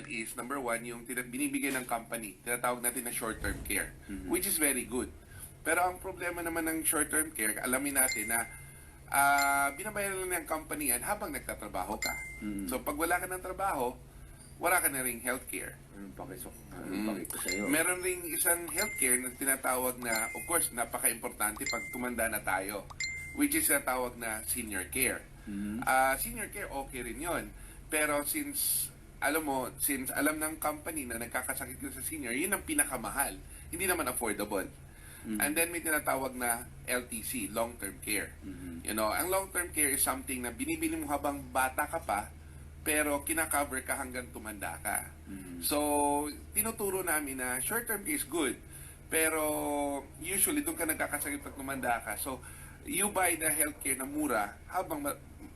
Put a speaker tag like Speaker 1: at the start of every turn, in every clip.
Speaker 1: is, number one, yung binibigay ng company, tinatawag natin na short-term care, which is very good. Pero ang problema naman ng short-term care, alamin natin na binabayaran lang ng company yan habang nagtatrabaho ka. So pag wala ka ng trabaho, wala ka na ring healthcare. Meron ring isang healthcare na tinatawag na, of course, napaka-importante pag tumanda na tayo, which is tinatawag na senior care. Senior care, okay rin yon. Pero since alam ng company na nagkakasakit ka sa senior, yun ang pinakamahal. Hindi naman affordable. And then may tinatawag na LTC, long-term care. You know, ang long-term care is something na binibili mo habang bata ka pa, pero kinakover ka hanggang tumanda ka. So, tinuturo namin na short-term care is good, pero usually doon ka nagkakasakit pag tumanda ka. So, you buy the healthcare na mura habang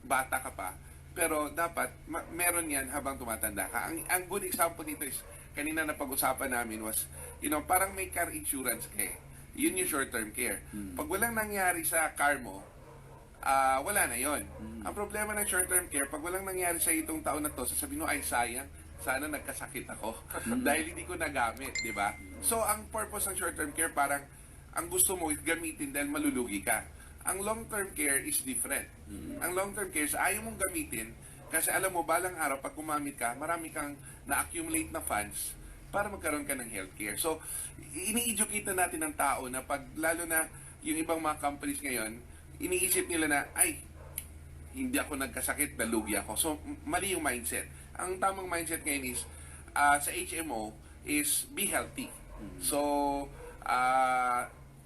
Speaker 1: bata ka pa, pero dapat meron yan habang tumatanda ka. Ang good example nito is, kanina na pag-usapan namin was, you know, parang may car insurance ka eh. Yun yung short-term care. Pag walang nangyari sa car mo, wala na yon. Ang problema ng short-term care, pag walang nangyari sa itong taon na to, sasabihin mo, ay sayang, sana nagkasakit ako dahil hindi ko nagamit, di ba? So, ang purpose ng short-term care, parang ang gusto mo is gamitin dahil malulugi ka. Ang long-term care is different. Ang long-term care is ayaw mong gamitin kasi alam mo, balang araw, pag kumamit ka, marami kang na-accumulate na funds para magkaroon ka ng healthcare. So, ini-educate na natin ng tao na pag, lalo na yung ibang mga companies ngayon, iniisip nila na, ay, hindi ako nagkasakit, nalugi ako. So, mali yung mindset. Ang tamang mindset ngayon is, sa HMO, is be healthy. So,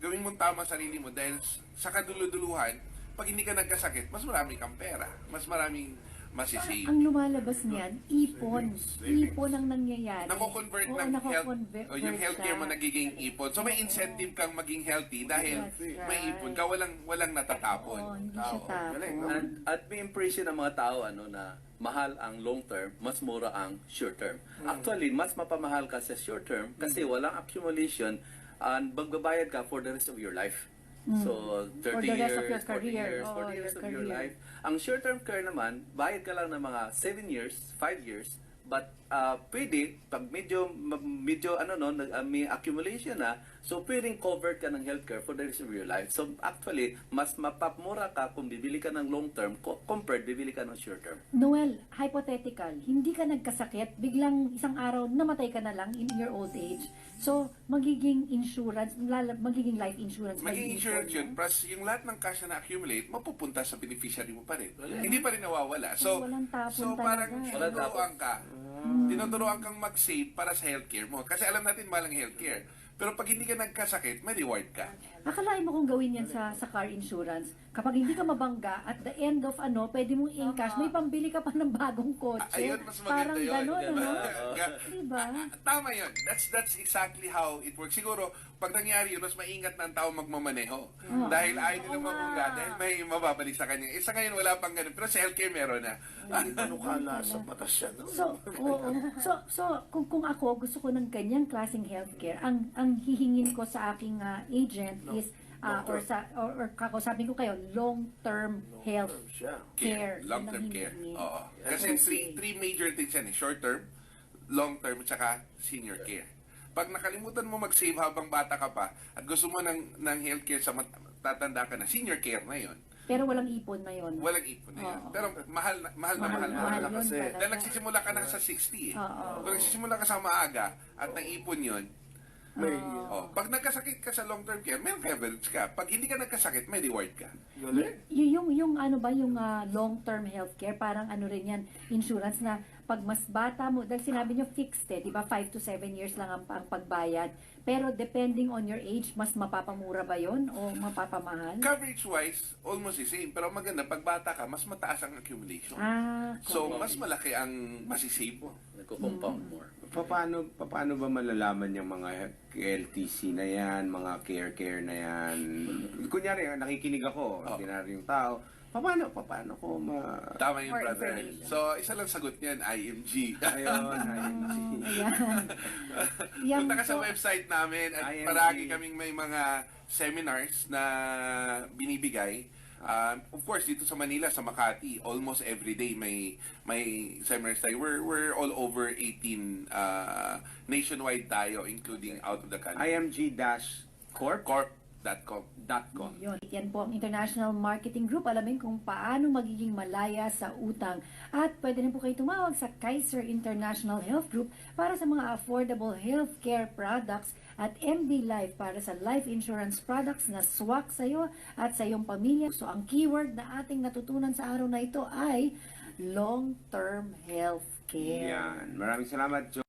Speaker 1: gawin mo tama sarili mo dahil sa kaduluduluhan, pag hindi ka nagkasakit, mas marami kang pera. Mas maraming masisave.
Speaker 2: Ang lumalabas niyan, ipon. Ipon ang nangyayari.
Speaker 1: Nako-convert
Speaker 2: Oo,
Speaker 1: ng
Speaker 2: nako-convert
Speaker 1: yung healthcare mo
Speaker 2: siya.
Speaker 1: nagiging ipon. So may incentive kang maging healthy dahil
Speaker 2: That's right.
Speaker 1: may ipon ka, walang natatapon.
Speaker 2: Oo, hindi siya tapon.
Speaker 3: At may impression ng mga tao na mahal ang long term, mas mura ang short term. Actually, mas mapamahal ka sa short term kasi walang accumulation and magbabayad ka for the rest of your life. So, 30
Speaker 2: For the rest of
Speaker 3: years,
Speaker 2: your
Speaker 3: 40
Speaker 2: career.
Speaker 3: years, 40
Speaker 2: Oo,
Speaker 3: years
Speaker 2: your
Speaker 3: of your
Speaker 2: career.
Speaker 3: life. Ang short-term care naman, bayad ka lang ng mga 7 years, 5 years, but pwede, pag medyo may accumulation na, so pwedeng covered ka ng healthcare for the rest of your life. So actually, mas mapapmura ka kung bibili ka ng long-term compared bibili ka ng short-term.
Speaker 2: Noel, hypothetical, hindi ka nagkasakit, biglang isang araw namatay ka na lang in your old age. So, magiging insurance, magiging life insurance.
Speaker 1: Magiging insurance yun, plus yung lahat ng cash na na-accumulate, mapupunta sa beneficiary mo pa rin. Hindi pa rin nawawala. So,
Speaker 2: Walang tapon
Speaker 1: parang
Speaker 2: talaga.
Speaker 1: tinuturuan ka. Tinuturuan kang mag-save para sa healthcare mo. Kasi alam natin mahal ang healthcare. Pero pag hindi ka nagkasakit, may reward ka.
Speaker 2: Akalain mo kung gawin yan sa car insurance. Kapag hindi ka mabangga, at the end of pwede mong in-cash, may pambili ka pa ng bagong kotse.
Speaker 1: Ayun, mas maganda
Speaker 2: Parang
Speaker 1: yun.
Speaker 2: gano'n, ano?
Speaker 1: Ga-
Speaker 2: Diba?
Speaker 1: Tama yun. That's exactly how it works. Siguro, pag nangyari yun, mas maingat na ang tao magmamaneho. Dahil ayaw nila mabungga, dahil may mababalik sa kanya. Isa ngayon, wala pang ganun. Pero sa healthcare, meron na.
Speaker 4: Hindi panukala sa batas yan. No?
Speaker 2: So, oo. So, kung ako gusto ko ng ganyang klaseng healthcare, ang hihingin ko sa aking agent is or kakausapin ko kayo, long-term health
Speaker 4: Siya.
Speaker 2: care.
Speaker 1: Long-term
Speaker 2: Yun ang
Speaker 1: care.
Speaker 2: hinihingi.
Speaker 1: Oo. Kasi three major things yan. Short-term, long-term, at saka senior care. Pag nakalimutan mo mag-save habang bata ka pa at gusto mo ng healthcare sa tatanda ka na, senior care na yon.
Speaker 2: Pero walang ipon na yon.
Speaker 1: Walang ipon na yun.
Speaker 2: Oo.
Speaker 1: Pero mahal na mahal.
Speaker 2: Mahal yun
Speaker 4: kasi.
Speaker 2: talaga.
Speaker 1: Dahil nagsisimula ka na sa 60 eh.
Speaker 2: Oo.
Speaker 1: Kung nagsisimula ka sa maaga at naipon yun,
Speaker 4: May,
Speaker 1: pag nagkasakit ka sa long-term care, may coverage ka. Pag hindi ka nagkasakit, may reward ka.
Speaker 4: yun eh.
Speaker 2: Yung ano ba, yung long-term healthcare, parang ano rin yan, insurance na pag mas bata mo, dahil sinabi nyo fixed di ba, 5 to 7 years lang ang pagbayad. Pero depending on your age, mas mapapamura ba yon o mapapamahal?
Speaker 1: Coverage-wise, almost the same. Pero maganda, pag bata ka, mas mataas ang accumulation. So,
Speaker 2: correct.
Speaker 1: mas malaki ang masisave mo.
Speaker 3: Nagko-compound more.
Speaker 5: Paano ba malalaman yung mga LTC na yan, mga care na yan? Kunyari, nakikinig ako, ordinary yung tao. Paano ko
Speaker 1: Tama yung
Speaker 2: More
Speaker 1: brother.
Speaker 2: information.
Speaker 1: So, isa lang sagot niyan, IMG.
Speaker 5: Ayun,
Speaker 2: Ayan. Yan,
Speaker 1: Punta ka sa
Speaker 2: so,
Speaker 1: website namin at
Speaker 5: IMG.
Speaker 1: paragi kaming may mga seminars na binibigay Of course, dito sa Manila, sa Makati, almost every day may seminars tayo. We're all over 18 nationwide tayo, including out of the country. Corp.com.
Speaker 2: Yun. Yan po ang International Marketing Group. Alamin kung paano magiging malaya sa utang. At pwede rin po kayo tumawag sa Kaiser International Health Group para sa mga affordable healthcare products at MD Life para sa life insurance products na swak sa iyo at sa iyong pamilya. So ang keyword na ating natutunan sa araw na ito ay long-term healthcare.
Speaker 5: Yan. Maraming salamat, Jo.